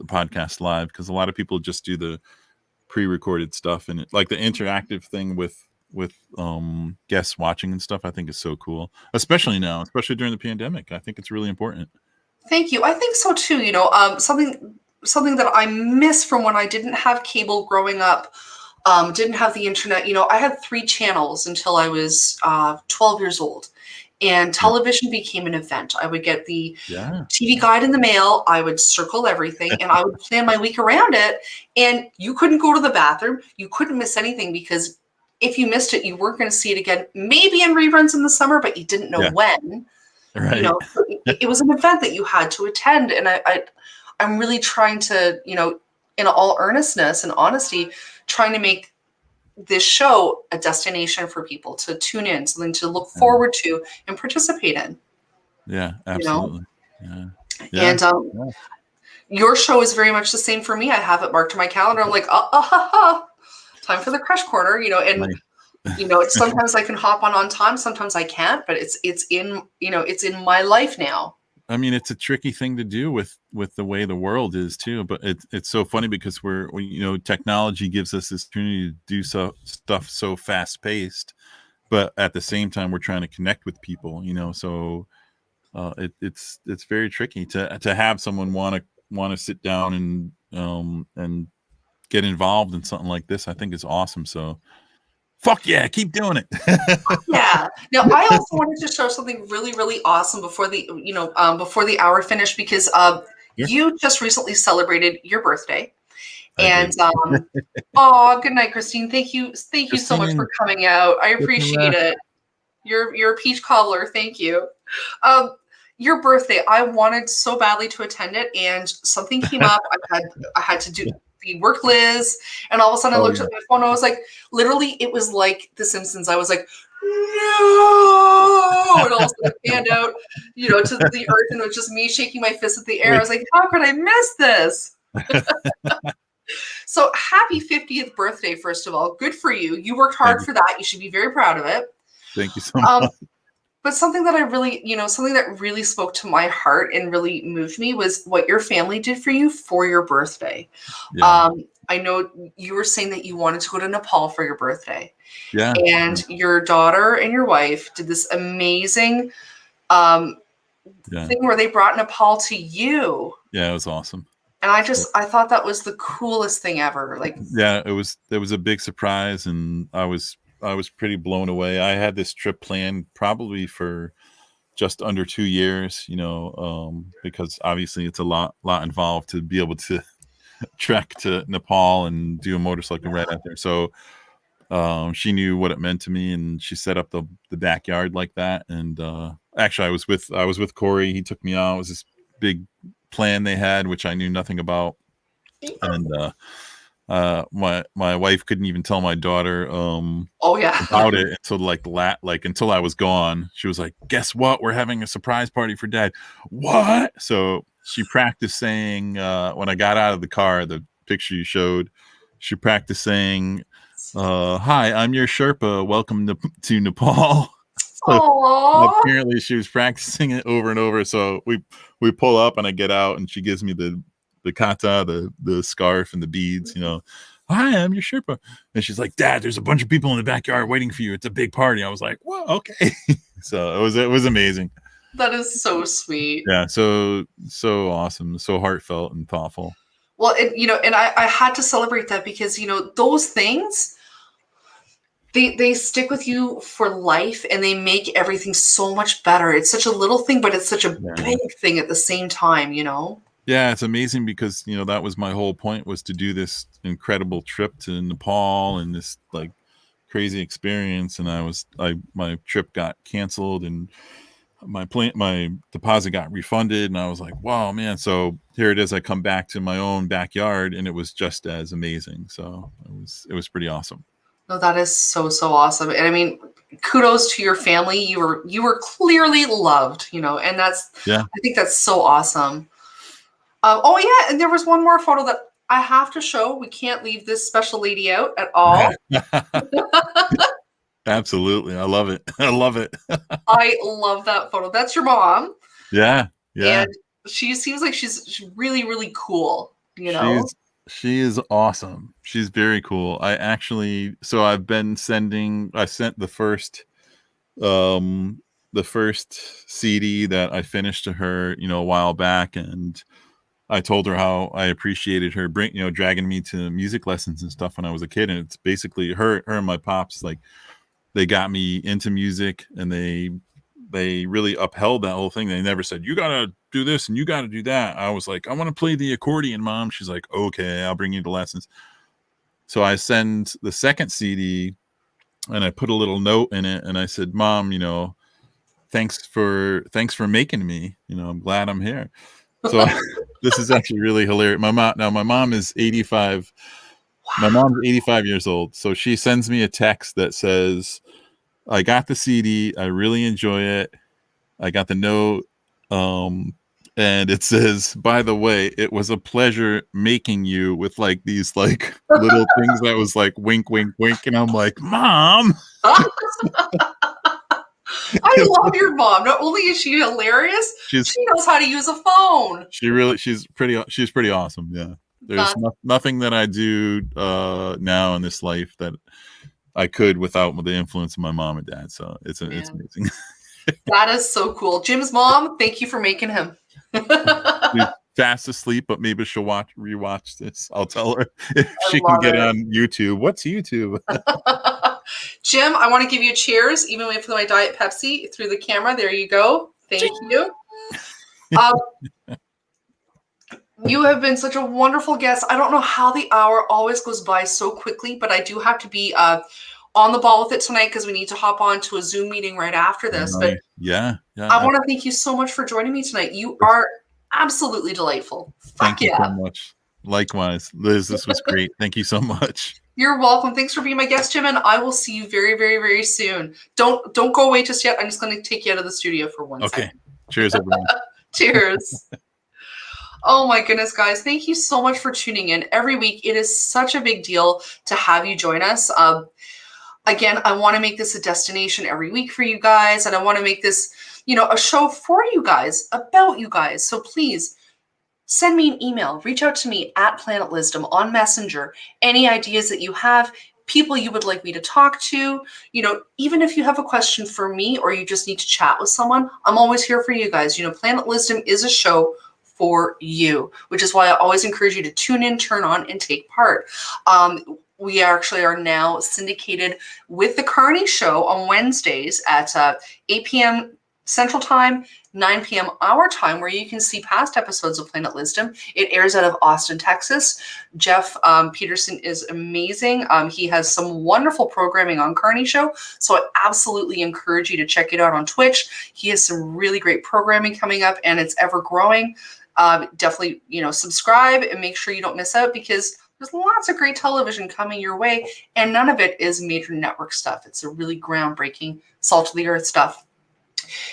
podcast live, because a lot of people just do the pre-recorded stuff, and like the interactive thing with guests watching and stuff, I think is so cool, especially now, especially during the pandemic. I think it's really important. Thank you. I think so too. Something that I miss from when I didn't have cable growing up, didn't have the internet. I had 3 channels until I was 12 years old, and television became an event. I would get the TV guide in the mail. I would circle everything and I would plan my week around it. And you couldn't go to the bathroom. You couldn't miss anything, because if you missed it, you weren't going to see it again, maybe in reruns in the summer, but you didn't know when. Right. It was an event that you had to attend. And I'm really trying to, in all earnestness and honesty, trying to make this show a destination for people to tune in, something to look forward to and participate in. Yeah, absolutely. And your show is very much the same for me. I have it marked in my calendar. I'm like, time for the Crush Corner, and sometimes I can hop on time, sometimes I can't, but it's in my life now. I mean, it's a tricky thing to do with the way the world is too, but it's so funny because technology gives us this opportunity to do stuff so fast paced, but at the same time we're trying to connect with people, so it's very tricky to have someone want to sit down and get involved in something like this. I think is awesome. So fuck yeah, keep doing it. Yeah. Now, I also wanted to show something really, really awesome before the hour finished, because you just recently celebrated your birthday. And good night, Christine. Thank you so much for coming out. I appreciate it. You're a peach cobbler. Thank you. Your birthday, I wanted so badly to attend it, and something came up. I had to do the work Liz, and all of a sudden I looked at my phone and I was like, literally, it was like The Simpsons. I was like, no, and all of a sudden it panned out, to the earth, and it was just me shaking my fist at the air. I was like, how could I miss this? So happy 50th birthday, first of all. Good for you. You worked hard for that. You should be very proud of it. Thank you so much. But something that something that really spoke to my heart and really moved me was what your family did for you for your birthday. Yeah. I know you were saying that you wanted to go to Nepal for your birthday. Yeah. And your daughter and your wife did this amazing thing where they brought Nepal to you. Yeah, it was awesome. And I thought that was the coolest thing ever. Like, yeah, it was a big surprise, and I was pretty blown away. I had this trip planned probably for just under 2 years, because obviously it's a lot involved to be able to trek to Nepal and do a motorcycle ride out there. So she knew what it meant to me, and she set up the backyard like that. And actually, I was with Corey. He took me out. It was this big plan they had, which I knew nothing about. And my wife couldn't even tell my daughter about it until until I was gone. She was like, guess what, we're having a surprise party for Dad. What? So she practiced saying, when I got out of the car, the picture you showed, she practiced saying, hi, I'm your Sherpa, welcome to Nepal. So apparently she was practicing it over and over. So we pull up and I get out and she gives me the the kata, the scarf and the beads, you know. Hi, I'm your Sherpa. And she's like, Dad, there's a bunch of people in the backyard waiting for you. It's a big party. I was like, well, okay. So it was amazing. That is so sweet. Yeah, so awesome, so heartfelt and thoughtful. Well, and I had to celebrate that because, those things, they stick with you for life and they make everything so much better. It's such a little thing, but it's such a big thing at the same time, Yeah, it's amazing because, that was my whole point, was to do this incredible trip to Nepal and this like crazy experience. And my trip got canceled and my deposit got refunded, and I was like, wow, man. So here it is. I come back to my own backyard and it was just as amazing. So it was pretty awesome. No, that is so, so awesome. And I mean, kudos to your family. You were clearly loved, and I think that's so awesome. Oh yeah, and there was one more photo that I have to show. We can't leave this special lady out at all. Absolutely. I love it. I love it. I love that photo. That's your mom. Yeah. Yeah. And she seems like she's really, really cool, She is awesome. She's very cool. I sent the first CD that I finished to her, a while back, and I told her how I appreciated her dragging me to music lessons and stuff when I was a kid. And it's basically her and my pops, like, they got me into music, and they really upheld that whole thing. They never said, you got to do this and you got to do that. I was like, I want to play the accordion, Mom. She's like, okay, I'll bring you to lessons. So I send the second CD and I put a little note in it and I said, Mom, thanks for making me, I'm glad I'm here. So this is actually really hilarious. My mom is 85. My mom's 85 years old. So she sends me a text that says, I got the CD. I really enjoy it. I got the note. And it says, by the way, it was a pleasure making you, with like these like little things that was like wink, wink, wink. And I'm like, Mom. I love your mom. Not only is she hilarious, she knows how to use a phone. She's pretty awesome. Yeah. There's nothing that I do now in this life that I could without the influence of my mom and dad. So it's amazing. That is so cool. Jim's mom, thank you for making him. She's fast asleep, but maybe she'll rewatch this. I'll tell her if she can get on YouTube. What's YouTube? Jim, I want to give you cheers, even with my Diet Pepsi through the camera. There you go. Thank you. You have been such a wonderful guest. I don't know how the hour always goes by so quickly, but I do have to be on the ball with it tonight because we need to hop on to a Zoom meeting right after this. But yeah. I want to thank you so much for joining me tonight. You are absolutely delightful. Thank you so much. Likewise, Liz, this was great. Thank you so much. You're welcome. Thanks for being my guest, Jim, and I will see you very, very, very soon. Don't go away just yet. I'm just going to take you out of the studio for one second. Okay. Cheers, everyone. Cheers. Oh my goodness, guys. Thank you so much for tuning in every week. It is such a big deal to have you join us. Again, I want to make this a destination every week for you guys, and I want to make this, a show for you guys, about you guys. So please send me an email. Reach out to me at Planet Lizzdom on Messenger. Any ideas that you have, people you would like me to talk to, even if you have a question for me or you just need to chat with someone, I'm always here for you guys. Planet Lizzdom is a show for you, which is why I always encourage you to tune in, turn on, and take part. We actually are now syndicated with The Carney Show on Wednesdays at 8 p.m. Central Time, 9 p.m. our time, where you can see past episodes of Planet Lizzdom. It airs out of Austin, Texas. Jeff Peterson is amazing. He has some wonderful programming on Carney Show, so I absolutely encourage you to check it out on Twitch. He has some really great programming coming up, and it's ever growing. Definitely, subscribe and make sure you don't miss out, because there's lots of great television coming your way, and none of it is major network stuff. It's a really groundbreaking, salt of the earth stuff.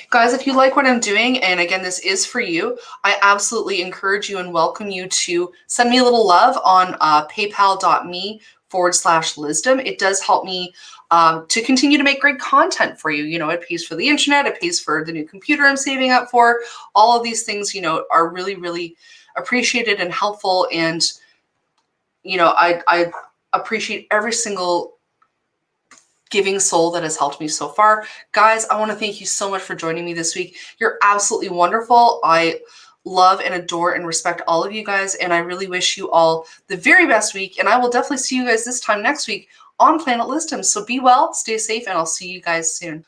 Guys, if you like what I'm doing, and again, this is for you, I absolutely encourage you and welcome you to send me a little love on paypal.me/Lizzdom. It does help me to continue to make great content for you. It pays for the internet, it pays for the new computer I'm saving up for. All of these things, are really, really appreciated and helpful. And, you know, I appreciate every single giving soul that has helped me so far. Guys, I want to thank you so much for joining me this week. You're absolutely wonderful. I love and adore and respect all of you guys, and I really wish you all the very best week. And I will definitely see you guys this time next week on Planet Lizzdom. So be well, stay safe, and I'll see you guys soon.